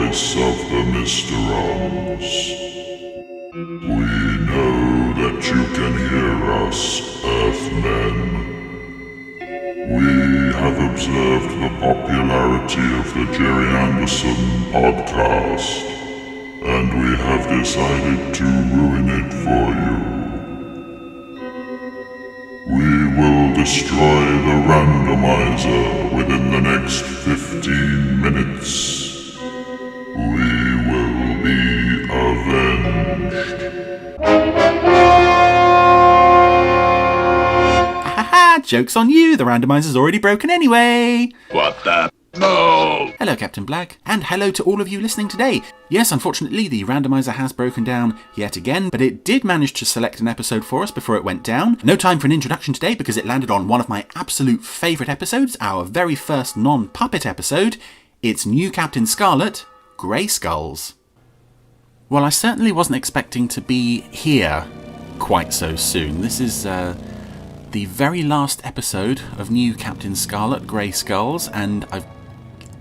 voice of the Mysterons. We know that you can hear us, Earthmen. We have observed the popularity of the Jerry Anderson podcast, and we have decided to ruin it for you. We will destroy the Randomiser within the next 15 minutes. We will be avenged. Haha, joke's on you, the Randomiser's already broken anyway. What the? No! Hello, Captain Black, and hello to all of you listening today. Yes, unfortunately, the Randomiser has broken down yet again, but it did manage to select an episode for us before it went down. No time for an introduction today because it landed on one of my absolute favourite episodes, our very first non-puppet episode. It's New Captain Scarlet, Grey Skulls. Well, I certainly wasn't expecting to be here quite so soon. This is the very last episode of New Captain Scarlet, Grey Skulls, and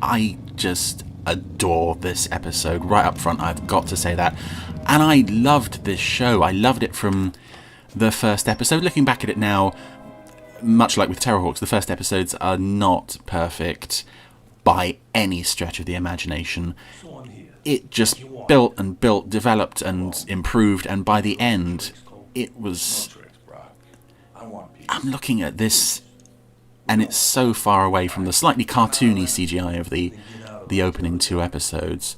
I just adore this episode. Right up front, I've got to say that. And I loved this show. I loved it from the first episode. Looking back at it now, much like with Terrorhawks, the first episodes are not perfect by any stretch of the imagination. It just built and built, developed and improved, and by the end, it was... I'm looking at this, and it's so far away from the slightly cartoony CGI of the opening two episodes.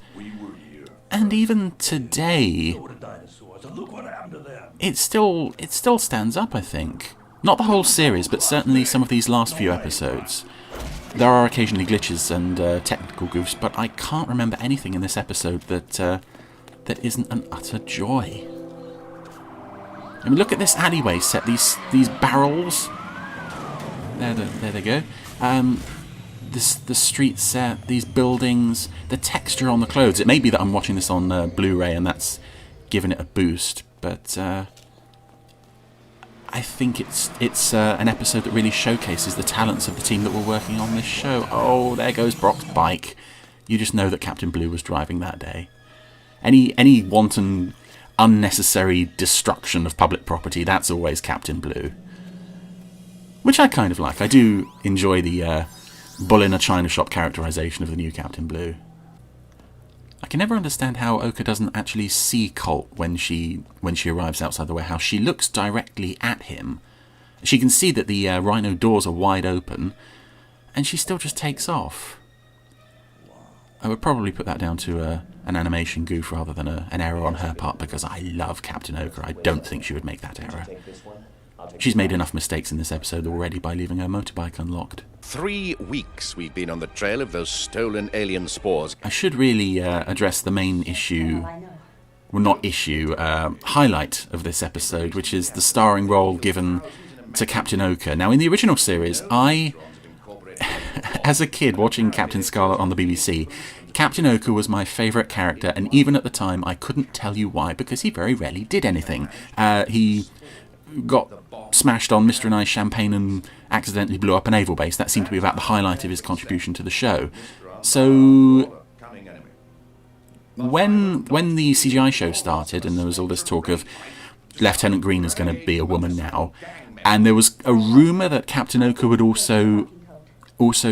And even today, it still stands up, I think. Not the whole series, but certainly some of these last few episodes. There are occasionally glitches and technical goofs, but I can't remember anything in this episode that isn't an utter joy. I mean, look at this alleyway set, these barrels. There they go. The street set, these buildings, the texture on the clothes. It may be that I'm watching this on Blu-ray and that's given it a boost, but I think it's an episode that really showcases the talents of the team that were working on this show. Oh, there goes Brock's bike. You just know that Captain Blue was driving that day. Any wanton, unnecessary destruction of public property, that's always Captain Blue. Which I kind of like. I do enjoy the bull in a china shop characterization of the new Captain Blue. I can never understand how Ochre doesn't actually see Colt when she arrives outside the warehouse. She looks directly at him. She can see that the rhino doors are wide open, and she still just takes off. I would probably put that down to an animation goof rather than an error on her part, because I love Captain Ochre. I don't think she would make that error. She's made enough mistakes in this episode already by leaving her motorbike unlocked. 3 weeks we've been on the trail of those stolen alien spores. I should really address the main issue, well, not issue, highlight of this episode, which is the starring role given to Captain Ochre. Now, in the original series, as a kid watching Captain Scarlet on the BBC, Captain Ochre was my favourite character, and even at the time I couldn't tell you why, because he very rarely did anything. He got smashed on Mysteronized champagne and accidentally blew up a naval base. That seemed to be about the highlight of his contribution to the show. So when the CGI show started and there was all this talk of Lieutenant Green is going to be a woman now, and there was a rumour that Captain Ochre would also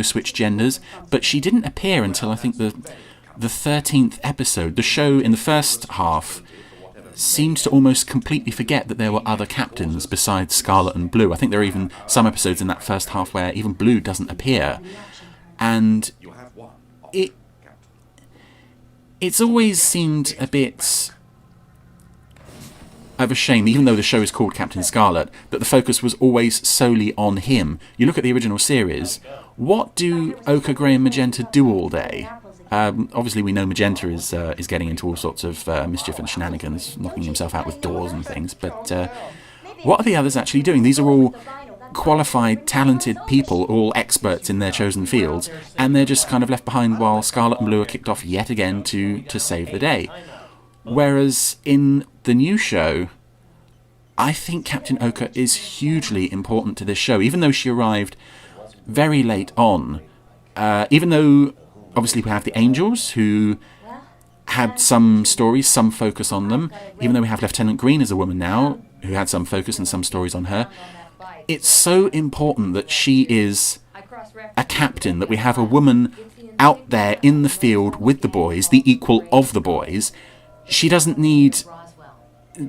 switch genders, but she didn't appear until I think the 13th episode. The show in the first half seemed to almost completely forget that there were other captains besides Scarlet and Blue. I think there are even some episodes in that first half where even Blue doesn't appear. And it's always seemed a bit of a shame, even though the show is called Captain Scarlet, that the focus was always solely on him. You look at the original series, what do Ochre, Grey and Magenta do all day? Obviously we know Magenta is getting into all sorts of mischief and shenanigans, knocking himself out with doors and things, but what are the others actually doing? These are all qualified, talented people, all experts in their chosen fields, and they're just kind of left behind while Scarlet and Blue are kicked off yet again to save the day. Whereas in the new show, I think Captain Ochre is hugely important to this show, even though she arrived very late on. Even though, obviously, we have the Angels, who had some stories, some focus on them. Even though we have Lieutenant Green as a woman now, who had some focus and some stories on her. It's so important that she is a captain, that we have a woman out there in the field with the boys, the equal of the boys. She doesn't need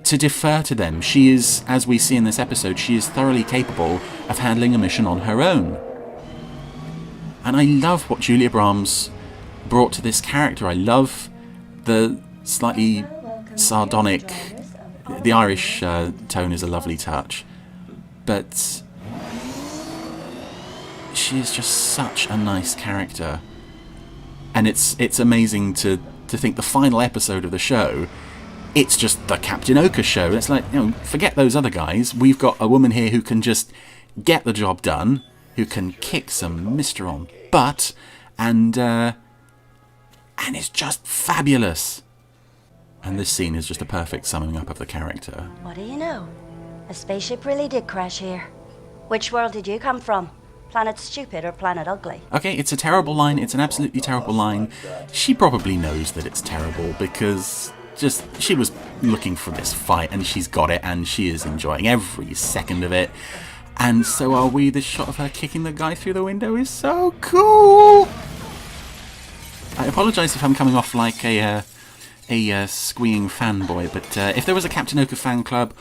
to defer to them. She is, as we see in this episode, she is thoroughly capable of handling a mission on her own. And I love what Julia Brahms brought to this character. I love the slightly sardonic, the Irish tone is a lovely touch, but she is just such a nice character. And it's amazing to think the final episode of the show, it's just the Captain Ochre show. It's like, forget those other guys. We've got a woman here who can just get the job done, who can kick some Mysteron butt, and it's just fabulous. And this scene is just a perfect summing up of the character. What do you know? A spaceship really did crash here. Which world did you come from? Planet Stupid or Planet Ugly? Okay, it's a terrible line. It's an absolutely terrible line. She probably knows that it's terrible because she was looking for this fight and she's got it and she is enjoying every second of it. And so are we. This shot of her kicking the guy through the window is so cool. I apologise if I'm coming off like a squeeing fanboy, but if there was a Captain Ochre fan club,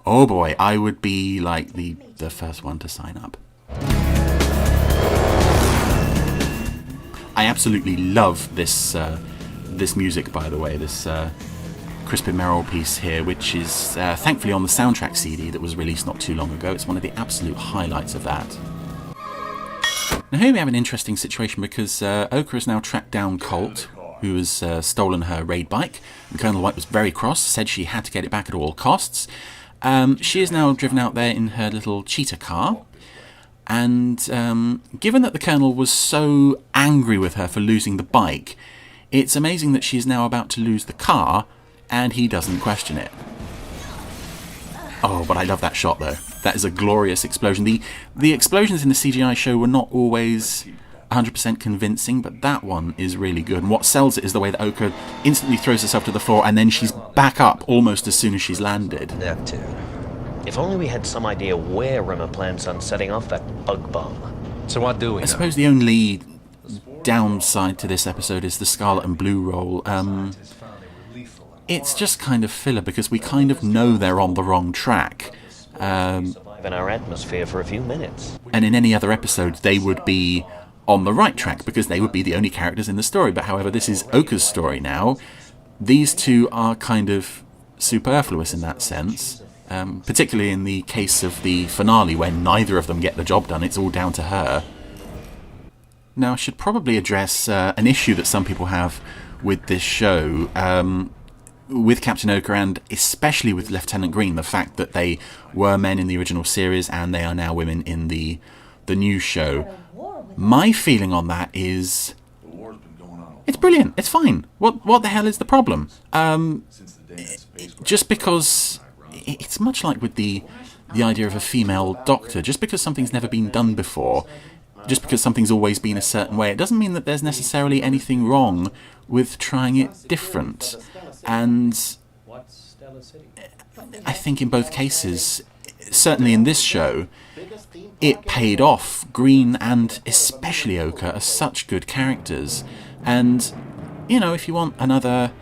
oh boy, I would be like the first one to sign up. I absolutely love this music, by the way, this Crispin Merrill piece here, which is thankfully on the soundtrack CD that was released not too long ago. It's one of the absolute highlights of that. Now here we have an interesting situation because Ochre has now tracked down Colt, who has stolen her raid bike, and Colonel White was very cross, said she had to get it back at all costs. She is now driven out there in her little cheetah car, and given that the Colonel was so angry with her for losing the bike, it's amazing that she is now about to lose the car, and he doesn't question it. Oh, but I love that shot though. That is a glorious explosion. The explosions in the CGI show were not always 100% convincing, but that one is really good. And what sells it is the way that Ochre instantly throws herself to the floor and then she's back up almost as soon as she's landed. Neptune. If only we had some idea where Rimmer plans on setting off that bug bomb. So what do we know? I suppose the only downside to this episode is the Scarlet and Blue role. It's just kind of filler because we kind of know they're on the wrong track. Survive in our atmosphere for a few minutes. And in any other episode, they would be on the right track because they would be the only characters in the story. But however, this is Ochre's story now. These two are kind of superfluous in that sense, particularly in the case of the finale when neither of them get the job done. It's all down to her. Now, I should probably address an issue that some people have with this show, with Captain Ochre and especially with Lieutenant Green, the fact that they were men in the original series and they are now women in the new show. My feeling on that is it's brilliant, it's fine. What the hell is the problem? Just because it's much like with the idea of a female doctor, just because something's never been done before, just because something's always been a certain way, it doesn't mean that there's necessarily anything wrong with trying it different. And I think in both cases, certainly in this show, it paid off. Green and especially Ochre are such good characters. And, if you want another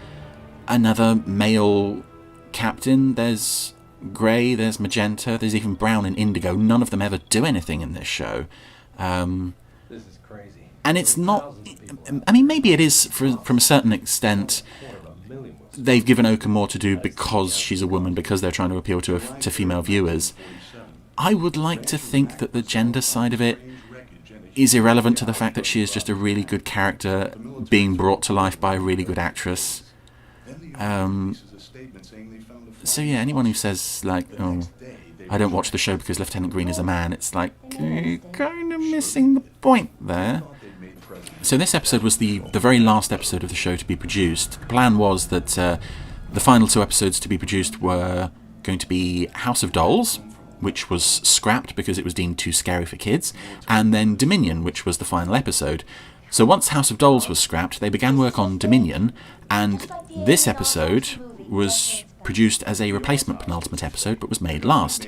male captain, there's grey, there's magenta, there's even brown and indigo. None of them ever do anything in this show. This is crazy. And it's not... I mean, maybe it is from a certain extent. They've given Ochre more to do because she's a woman, because they're trying to appeal to female viewers. I would like to think that the gender side of it is irrelevant to the fact that she is just a really good character being brought to life by a really good actress. So yeah, anyone who says, like, oh, I don't watch the show because Lieutenant Green is a man, it's like, you're kind of missing the point there. So this episode was the very last episode of the show to be produced. The plan was that the final two episodes to be produced were going to be House of Dolls, which was scrapped because it was deemed too scary for kids, and then Dominion, which was the final episode. So once House of Dolls was scrapped, they began work on Dominion, and this episode was produced as a replacement penultimate episode, but was made last.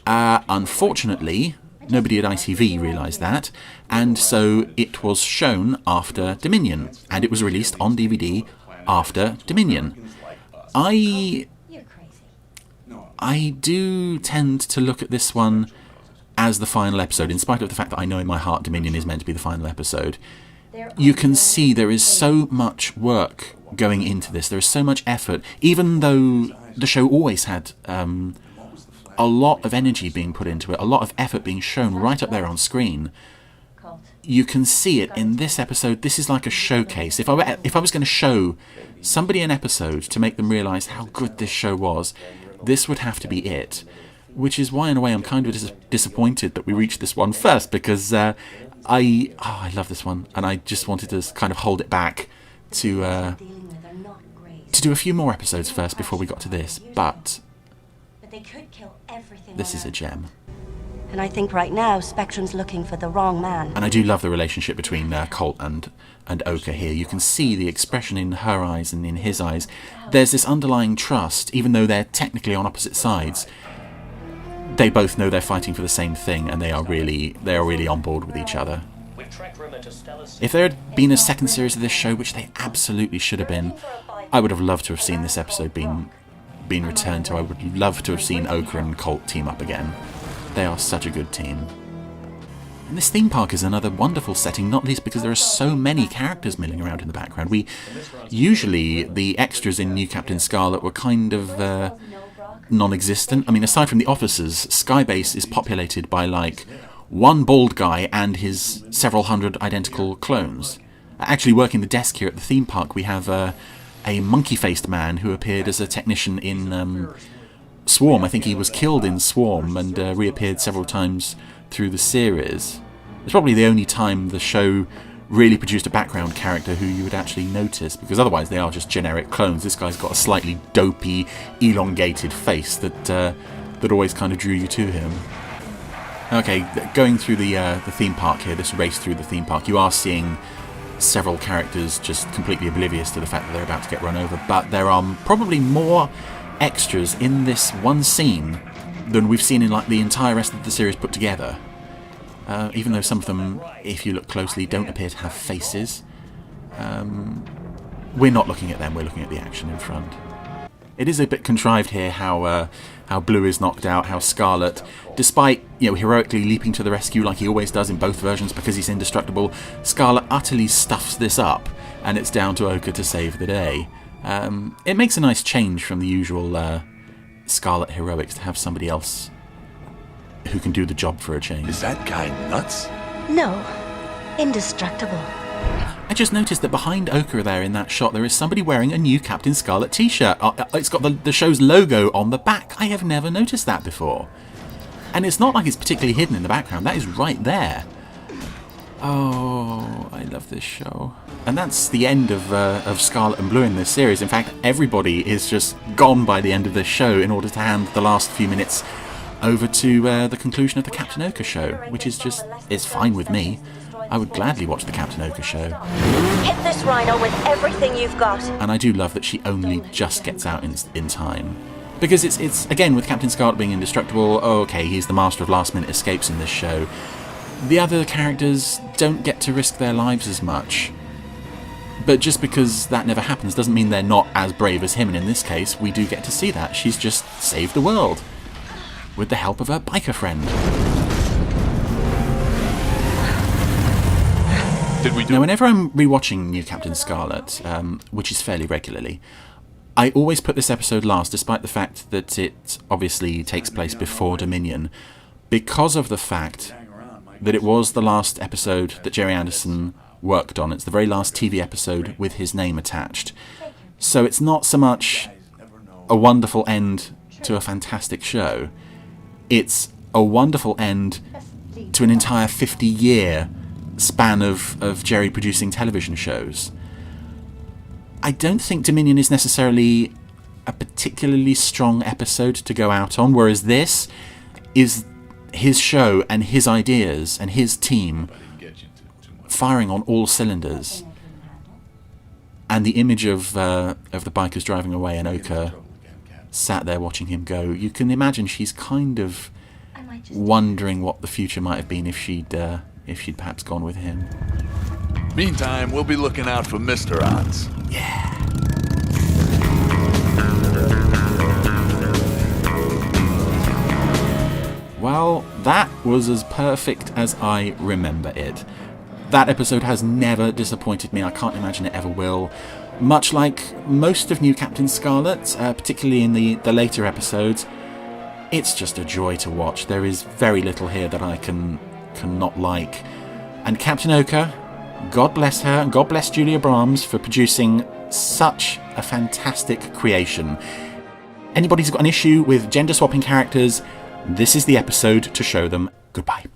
Unfortunately, nobody at ITV realised that, and so it was shown after Dominion, and it was released on DVD after Dominion. I do tend to look at this one as the final episode, in spite of the fact that I know in my heart Dominion is meant to be the final episode. You can see there is so much work going into this. There is so much effort, even though the show always had a lot of energy being put into it, a lot of effort being shown right up there on screen. You can see it in this episode. This is like a showcase. If I was going to show somebody an episode to make them realise how good this show was, this would have to be it. Which is why, in a way, I'm kind of disappointed that we reached this one first, because I love this one, and I just wanted to kind of hold it back to do a few more episodes first before we got to this. But this is a gem. And I think right now Spectrum's looking for the wrong man. And I do love the relationship between Colt and Ochre here. You can see the expression in her eyes and in his eyes. There's this underlying trust, even though they're technically on opposite sides. They both know they're fighting for the same thing, and they are really on board with each other. If there had been a second series of this show, which they absolutely should have been, I would have loved to have seen this episode been returned to. I would love to have seen Ochre and Colt team up again. They are such a good team. And this theme park is another wonderful setting, not least because there are so many characters milling around in the background. Usually the extras in New Captain Scarlet were kind of non-existent. I mean, aside from the officers, Skybase is populated by like one bald guy and his several hundred identical clones. Actually, working the desk here at the theme park, we have a monkey-faced man who appeared as a technician in Swarm. I think he was killed in Swarm and reappeared several times through the series. It's probably the only time the show really produced a background character who you would actually notice, because otherwise they are just generic clones. This guy's got a slightly dopey, elongated face that always kind of drew you to him. Okay, going through the theme park here, this race through the theme park, you are seeing several characters just completely oblivious to the fact that they're about to get run over, but there are probably more extras in this one scene than we've seen in like the entire rest of the series put together. Even though some of them, if you look closely, don't appear to have faces. We're not looking at them, we're looking at the action in front. It is a bit contrived here how Blue is knocked out, how Scarlet, despite heroically leaping to the rescue like he always does in both versions because he's indestructible, Scarlet utterly stuffs this up, and it's down to Ochre to save the day. It makes a nice change from the usual Scarlet heroics to have somebody else who can do the job for a change. Is that guy nuts? No, indestructible. I just noticed that behind Ochre there in that shot there is somebody wearing a new Captain Scarlet t-shirt. It's got the show's logo on the back. I have never noticed that before. And it's not like it's particularly hidden in the background. That is right there. Oh, I love this show. And that's the end of Scarlet and Blue in this series. In fact, everybody is just gone by the end of this show in order to hand the last few minutes over to the conclusion of the Captain Ochre show, which is it's fine with me. I would gladly watch the Captain Ochre show. Hit this rhino with everything you've got. And I do love that she only just gets out in time. Because it's again, with Captain Scarlet being indestructible, okay, he's the master of last-minute escapes in this show. The other characters don't get to risk their lives as much. But just because that never happens doesn't mean they're not as brave as him, and in this case, we do get to see that. She's just saved the world. With the help of her biker friend. Now, whenever I'm rewatching New Captain Scarlet, which is fairly regularly, I always put this episode last, despite the fact that it obviously takes place before Dominion, because of the fact that it was the last episode that Gerry Anderson worked on. It's the very last TV episode with his name attached. So it's not so much a wonderful end to a fantastic show. It's a wonderful end to an entire 50-year span of Gerry producing television shows. I don't think Dominion is necessarily a particularly strong episode to go out on, whereas this is his show and his ideas and his team firing on all cylinders, and the image of the bikers driving away and Ochre sat there watching him go, you can imagine she's kind of wondering what the future might have been if she'd perhaps gone with him. Meantime, we'll be looking out for Mysterons. Yeah. Well, that was as perfect as I remember it. That episode has never disappointed me. I can't imagine it ever will. Much like most of New Captain Scarlet, particularly in the later episodes, it's just a joy to watch. There is very little here that I cannot like. And Captain Ochre, God bless her, and God bless Julia Brahms for producing such a fantastic creation. Anybody who's got an issue with gender swapping characters, this is the episode to show them. Goodbye.